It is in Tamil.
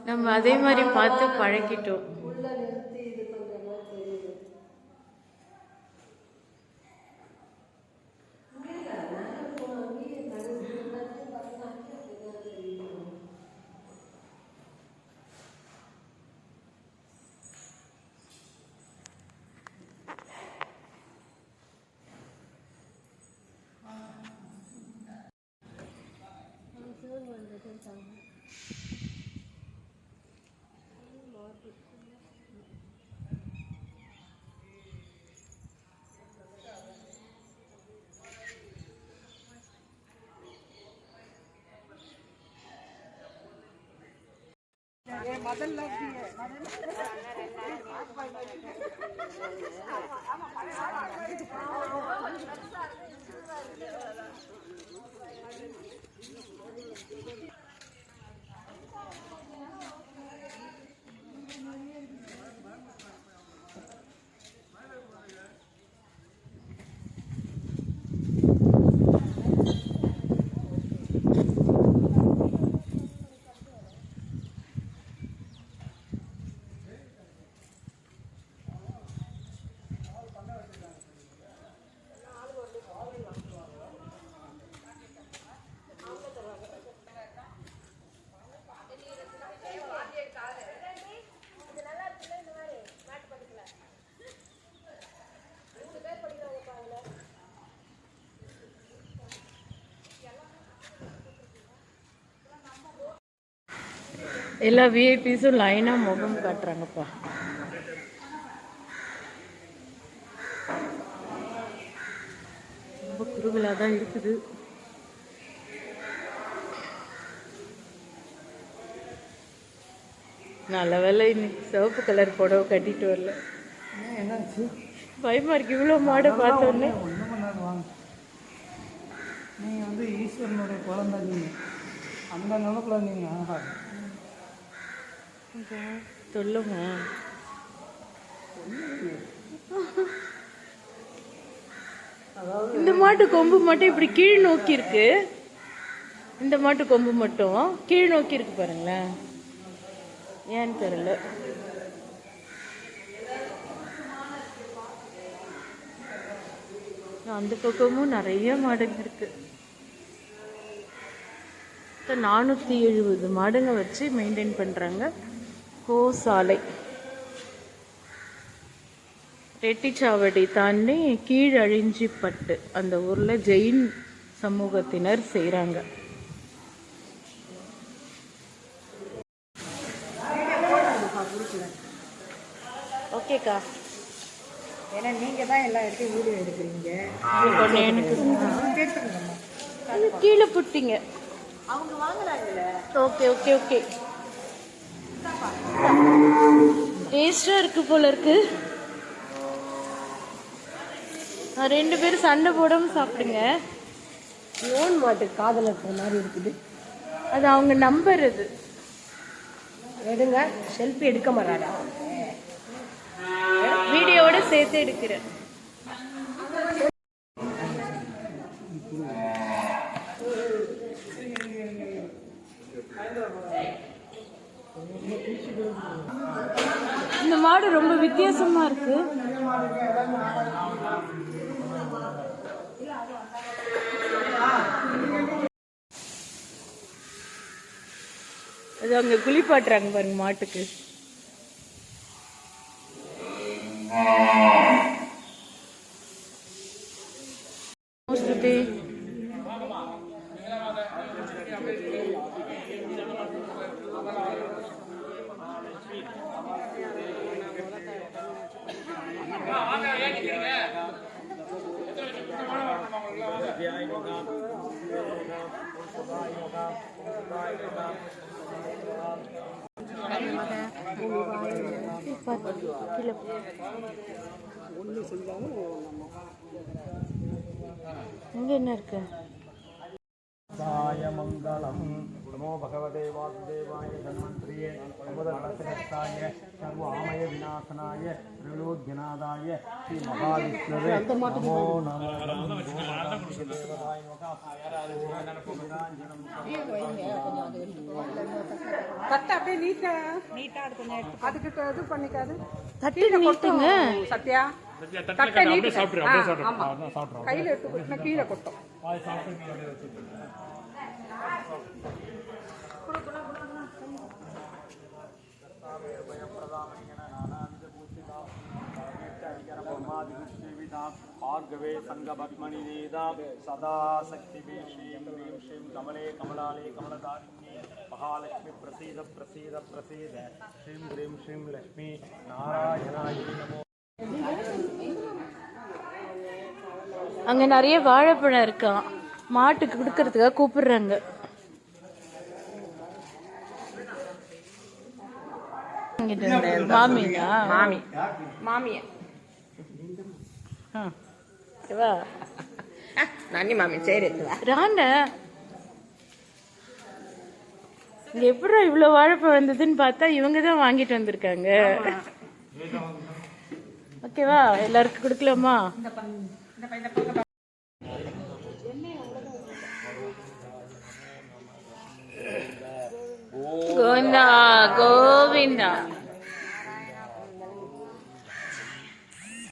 நம்ம அதே மாதிரி பார்த்து பழக்கிட்டோம். எல்லா விஐபிஸும் லைனாக முகம் காட்டுறாங்கப்பா. ரொம்ப குறுகலாக தான் இருக்குது. நல்ல வேலை இன்னைக்கு சிவப்பு கலர் புடவை கட்டிட்டு வரல. என்னாச்சு? பயமா இருக்கு இவ்வளோ மாடை பார்த்தோன்னே. நீங்கள் வந்து ஈஸ்வரனுடைய குழந்தை, நீங்கள் அந்த நிலக்குள்ள நீங்கள் சொல்லுங்க. இந்த மாட்டு கொம்பு மட்டும் இப்படி கீழ் நோக்கி இருக்கு. இந்த மாட்டு கொம்பு மட்டும் கீழ் நோக்கி இருக்கு பாருங்களேன். ஏன்னு தெரியல. அந்த பக்கமும் நிறைய மாடுங்க இருக்கு. 470 மாடுங்க வச்சு மெயின்டைன் பண்றாங்க. கோசாலை ரெட்டிச்சாவடி தாண்டி கீழழிஞ்சிப்பட்டு அந்த ஊர்ல ஜெயின் சமூகத்தினர் செய்கிறாங்க. ஓகேக்கா, ஏன்னா நீங்கள் தான் எல்லா இடத்தையும் வீடியோ எடுக்கிறீங்க. கீழே புட்டிங்க. அவங்க வாங்குறாங்கல்ல. Okay okay okay. டேஸ்டா இருக்கு போல இருக்கு. 2 பேரும் சண்டை போடாம சாப்பிடுங்க. லோன் மாட்டு காதல் இருக்கிற மாதிரி இருக்குது. அது அவங்க நம்பர். அது எடுங்க. செல்ஃபி எடுக்க மாட்டாடா, வீடியோவோட சேர்த்து எடுக்கிறேன். இந்த மாடு ரொம்ப வித்தியாசமா இருக்கு. அது அங்க குளிப்பாட்டுறாங்க பாருங்க மாட்டுக்கு. இங்க என்ன இருக்கு? மங்களம் நமோ பகவதே வாசுதேவாய தன்வந்திரியே அமுதகலசகர்த்தாய சர்வ ஆமய விநாசனாய த்ரிலோக்யநாதாய ஸ்ரீ மகாவிஷ்ணுவே நமோ நமோ தேவதாய தட்டை அப்படியே நீட்டா எடுத்து அதுக்கிட்ட இது பண்ணிக்காது. தட்டி நீட்டுங்க. சத்யா தட்டை நீட்டு. ஆமா கையில எடுத்து கொட்டினா கீழே கொட்டும். भार्गवे संगभक्मणि वेदा सदा शक्ति श्रीं ह्रीं श्रीं कमले कमलाले कमलदारिण्ये महालक्ष्मी प्रसीद प्रसीद प्रसीद श्रीं ह्रीं श्रीं लक्ष्मी नारायणाय नमो. அங்க நிறைய வாழைப்பழம் இருக்கான், மாட்டுக்கு கொடுக்கறதுக்காக கூப்பிடுறாங்க. மாமியா மாமிய நன்னி மாமி சரி ராண்ட இங்க எப்படி இவ்வளவு வாழைப்பழம் வந்ததுன்னு பார்த்தா இவங்க தான் வாங்கிட்டு வந்திருக்காங்க. ஓகேவா, எல்லாருக்கும் கொடுக்கலாமா? கோவிந்தா கோவிந்தா.